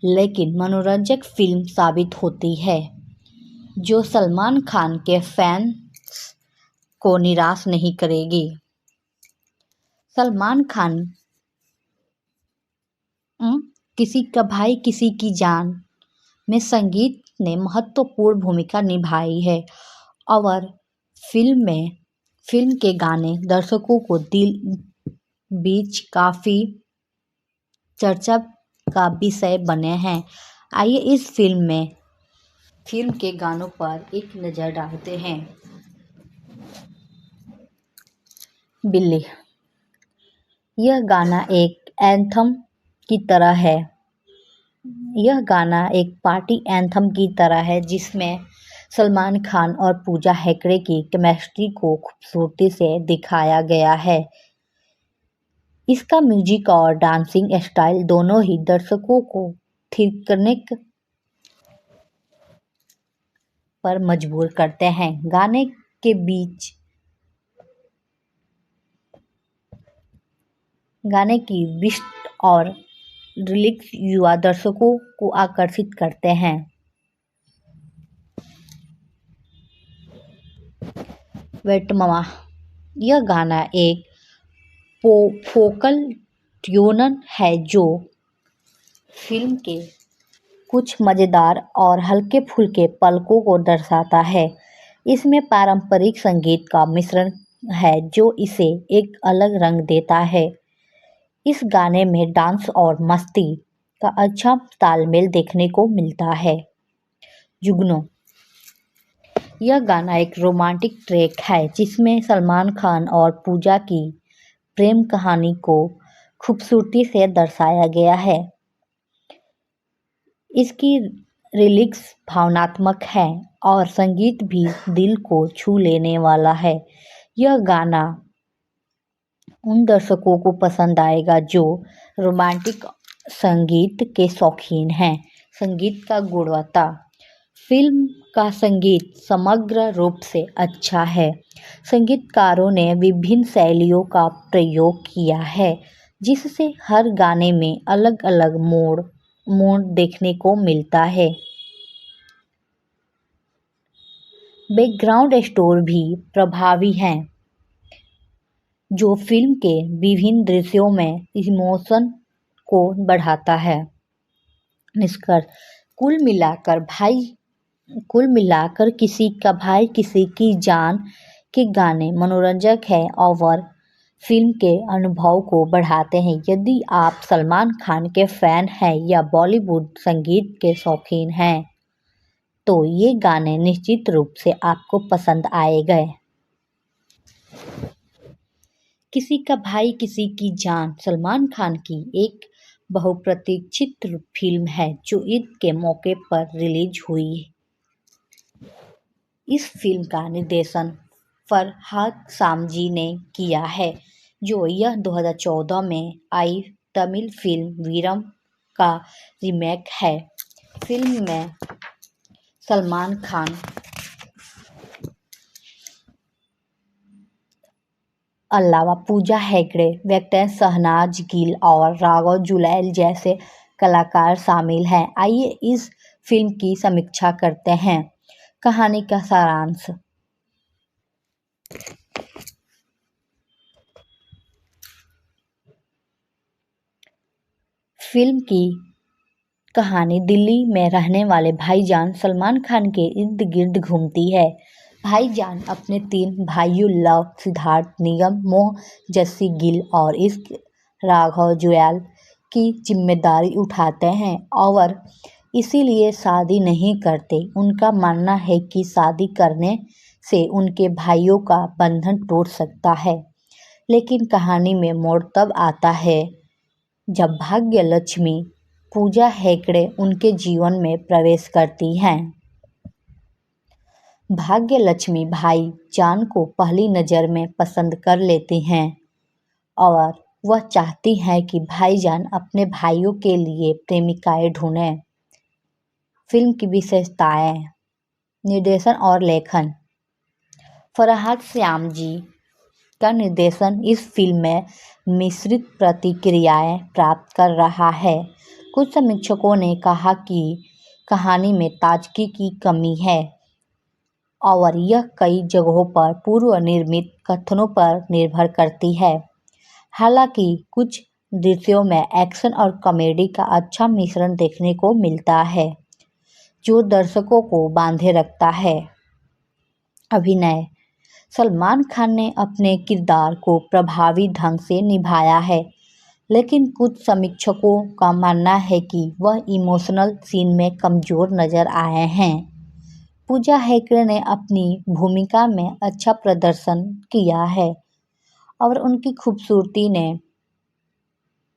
लेकिन मनोरंजक फिल्म साबित होती है, जो सलमान खान के फैंस को निराश नहीं करेगी। सलमान खान किसी का भाई किसी की जान में संगीत ने महत्वपूर्ण भूमिका निभाई है और फिल्म के गाने दर्शकों को दिल बीच काफ़ी चर्चा का विषय बने हैं। आइए इस फिल्म के गानों पर एक नज़र डालते हैं। बिल्ली: यह गाना एक एंथम की तरह है। यह गाना एक पार्टी एंथम की तरह है, जिसमें सलमान खान और पूजा हेगड़े की केमिस्ट्री को खूबसूरती से दिखाया गया है। इसका म्यूजिक और डांसिंग स्टाइल दोनों ही दर्शकों को थिरकने पर मजबूर करते हैं। गाने की बीट और लिरिक्स युवा दर्शकों को आकर्षित करते हैं। वेटमामा: यह गाना एक फोकल ट्यून है जो फिल्म के कुछ मज़ेदार और हल्के फुल्के पलों को दर्शाता है। इसमें पारंपरिक संगीत का मिश्रण है जो इसे एक अलग रंग देता है। इस गाने में डांस और मस्ती का अच्छा तालमेल देखने को मिलता है। जुगनू, यह गाना एक रोमांटिक ट्रैक है जिसमें सलमान खान और पूजा की प्रेम कहानी को खूबसूरती से दर्शाया गया है। इसकी लिरिक्स भावनात्मक है और संगीत भी दिल को छू लेने वाला है। यह गाना उन दर्शकों को पसंद आएगा जो रोमांटिक संगीत के शौकीन हैं। संगीत का गुणवत्ता, फिल्म का संगीत समग्र रूप से अच्छा है। संगीतकारों ने विभिन्न शैलियों का प्रयोग किया है जिससे हर गाने में अलग अलग मोड़ देखने को मिलता है। बैकग्राउंड स्कोर भी प्रभावी है जो फिल्म के विभिन्न दृश्यों में इमोशन को बढ़ाता है। निष्कर्ष, कुल मिलाकर किसी का भाई किसी की जान के गाने मनोरंजक है और फिल्म के अनुभव को बढ़ाते हैं। यदि आप सलमान खान के फैन हैं या बॉलीवुड संगीत के शौकीन हैं तो ये गाने निश्चित रूप से आपको पसंद आएंगे। किसी का भाई किसी की जान सलमान खान की एक बहुप्रतीक्षित फिल्म है जो ईद के मौके पर रिलीज हुई। इस फिल्म का निर्देशन फरहाद सामजी ने किया है जो यह 2014 में आई तमिल फिल्म वीरम का रीमेक है। फिल्म में सलमान खान अलावा पूजा हेगड़े, वेंकटेश शहनाज गिल और राघव जुलैल जैसे कलाकार शामिल हैं। आइए इस फिल्म की समीक्षा करते हैं। कहानी का सारांश। फिल्म की कहानी दिल्ली में रहने वाले भाईजान सलमान खान के इर्द गिर्द घूमती है। भाईजान अपने 3 भाइयों लव, सिद्धार्थ, निगम, मोह, जस्सी गिल और इश्क राघव जुयाल की जिम्मेदारी उठाते हैं और इसीलिए शादी नहीं करते। उनका मानना है कि शादी करने से उनके भाइयों का बंधन टूट सकता है। लेकिन कहानी में मोड़ तब आता है जब भाग्य लक्ष्मी पूजा हेगड़े उनके जीवन में प्रवेश करती हैं। भाग्य लक्ष्मी भाई जान को पहली नज़र में पसंद कर लेती हैं और वह चाहती हैं कि भाईजान अपने भाइयों के लिए प्रेमिकाएं ढूंढें। फिल्म की विशेषताएं, निर्देशन और लेखन। फरहाद सामजी का निर्देशन इस फिल्म में मिश्रित प्रतिक्रियाएं प्राप्त कर रहा है। कुछ समीक्षकों ने कहा कि कहानी में ताजगी की कमी है और यह कई जगहों पर पूर्व निर्मित कथनों पर निर्भर करती है। हालांकि कुछ दृश्यों में एक्शन और कॉमेडी का अच्छा मिश्रण देखने को मिलता है जो दर्शकों को बांधे रखता है। अभिनय, सलमान खान ने अपने किरदार को प्रभावी ढंग से निभाया है लेकिन कुछ समीक्षकों का मानना है कि वह इमोशनल सीन में कमज़ोर नजर आए हैं। पूजा हेगड़े ने अपनी भूमिका में अच्छा प्रदर्शन किया है और उनकी खूबसूरती ने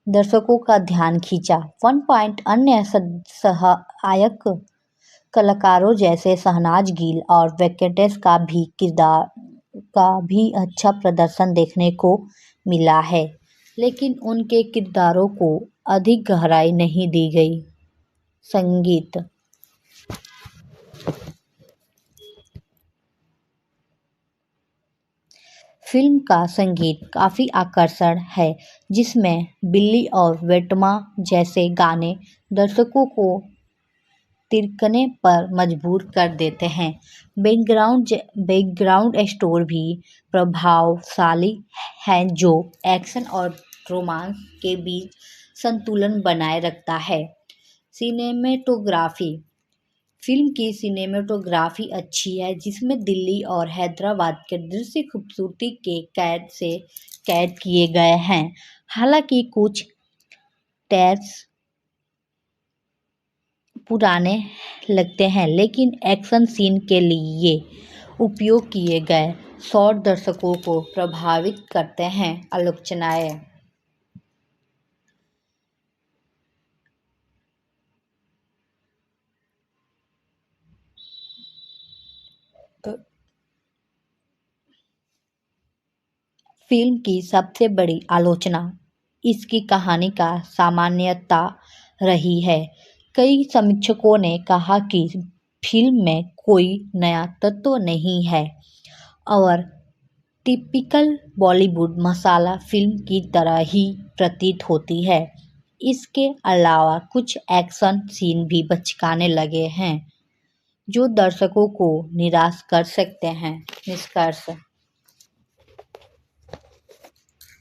दर्शकों का ध्यान खींचा। वन पॉइंट अन्य सहायक कलाकारों जैसे शहनाज गिल और वेंकटेश का भी अच्छा प्रदर्शन देखने को मिला है लेकिन उनके किरदारों को अधिक गहराई नहीं दी गई। संगीत, फिल्म का संगीत काफ़ी आकर्षक है जिसमें बिल्ली और वेटमा जैसे गाने दर्शकों को थिरकने पर मजबूर कर देते हैं। बैकग्राउंड स्कोर भी प्रभावशाली है जो एक्शन और रोमांस के बीच संतुलन बनाए रखता है। सिनेमेटोग्राफी, फिल्म की सिनेमेटोग्राफी अच्छी है, जिसमें दिल्ली और हैदराबाद के दृश्य खूबसूरती के कैद किए गए हैं। हालांकि कुछ टैक्स पुराने लगते हैं, लेकिन एक्शन सीन के लिए उपयोग किए गए शॉट दर्शकों को प्रभावित करते हैं। आलोचनाएं। फिल्म की सबसे बड़ी आलोचना इसकी कहानी का सामान्यता रही है। कई समीक्षकों ने कहा कि फिल्म में कोई नया तत्व नहीं है और टिपिकल बॉलीवुड मसाला फिल्म की तरह ही प्रतीत होती है। इसके अलावा कुछ एक्शन सीन भी बचकाने लगे हैं, जो दर्शकों को निराश कर सकते हैं। निष्कर्ष।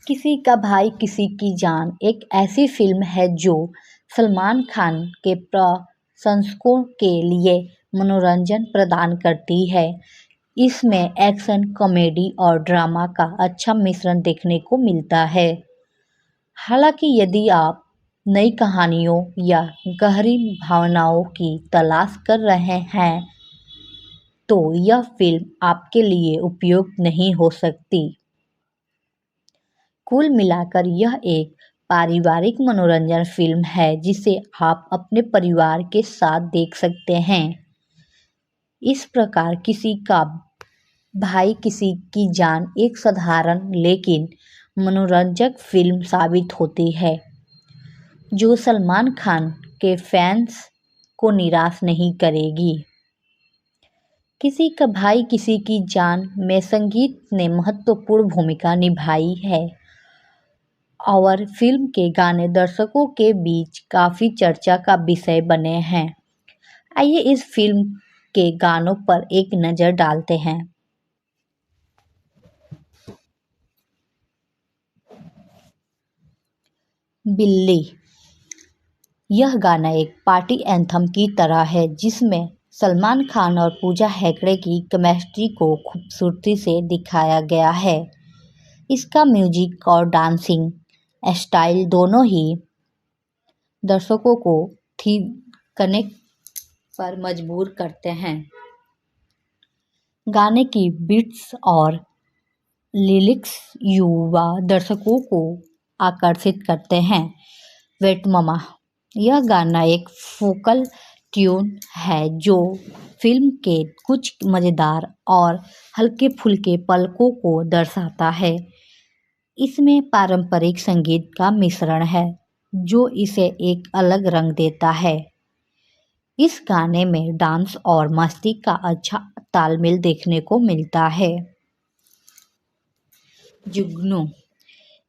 किसी का भाई किसी की जान एक ऐसी फिल्म है जो सलमान खान के प्रशंसकों के लिए मनोरंजन प्रदान करती है। इसमें एक्शन, कॉमेडी और ड्रामा का अच्छा मिश्रण देखने को मिलता है। हालांकि यदि आप नई कहानियों या गहरी भावनाओं की तलाश कर रहे हैं, तो यह फिल्म आपके लिए उपयुक्त नहीं हो सकती। कुल मिलाकर यह एक पारिवारिक मनोरंजन फिल्म है, जिसे आप अपने परिवार के साथ देख सकते हैं। इस प्रकार किसी का भाई किसी की जान एक साधारण लेकिन मनोरंजक फिल्म साबित होती है, जो सलमान खान के फैंस को निराश नहीं करेगी। किसी का भाई किसी की जान में संगीत ने महत्वपूर्ण भूमिका निभाई है और फिल्म के गाने दर्शकों के बीच काफ़ी चर्चा का विषय बने हैं। आइए इस फिल्म के गानों पर एक नज़र डालते हैं। बिल्ली। यह गाना एक पार्टी एंथम की तरह है, जिसमें सलमान खान और पूजा हेगड़े की केमिस्ट्री को खूबसूरती से दिखाया गया है। इसका म्यूजिक और डांसिंग स्टाइल दोनों ही दर्शकों को थी कनेक्ट पर मजबूर करते हैं। गाने की बीट्स और लिरिक्स युवा दर्शकों को आकर्षित करते हैं। Wait mama. यह गाना एक फोकल ट्यून है जो फिल्म के कुछ मज़ेदार और हल्के फुल्के पलकों को दर्शाता है। इसमें पारंपरिक संगीत का मिश्रण है, जो इसे एक अलग रंग देता है। इस गाने में डांस और मस्ती का अच्छा तालमेल देखने को मिलता है। जुगनू।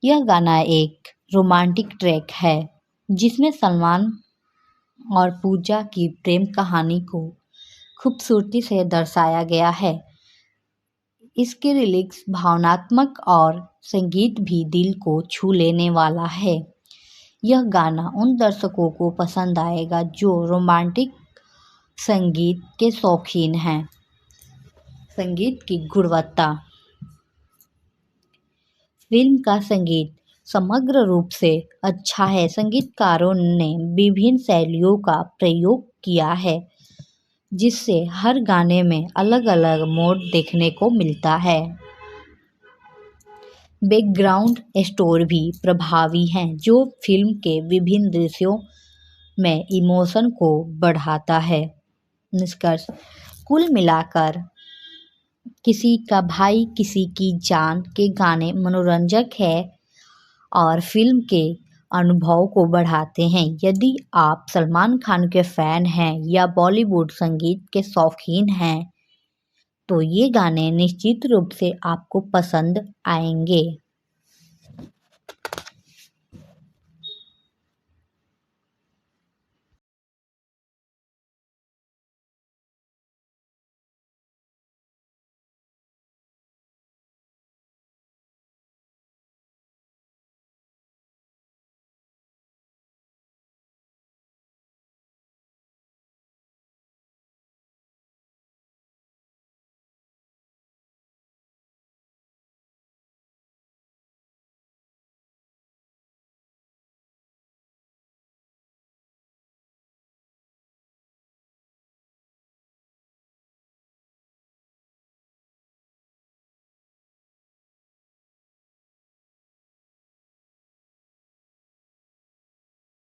यह गाना एक रोमांटिक ट्रैक है, जिसमें सलमान और पूजा की प्रेम कहानी को खूबसूरती से दर्शाया गया है। इसके लिरिक्स भावनात्मक और संगीत भी दिल को छू लेने वाला है। यह गाना उन दर्शकों को पसंद आएगा जो रोमांटिक संगीत के शौकीन हैं। संगीत की गुणवत्ता। फिल्म का संगीत समग्र रूप से अच्छा है। संगीतकारों ने विभिन्न शैलियों का प्रयोग किया है, जिससे हर गाने में अलग अलग मोड देखने को मिलता है। बैकग्राउंड स्कोर भी प्रभावी है, जो फिल्म के विभिन्न दृश्यों में इमोशन को बढ़ाता है। निष्कर्ष। कुल मिलाकर किसी का भाई किसी की जान के गाने मनोरंजक है और फिल्म के अनुभव को बढ़ाते हैं। यदि आप सलमान खान के फैन हैं या बॉलीवुड संगीत के शौकीन हैं, तो ये गाने निश्चित रूप से आपको पसंद आएंगे।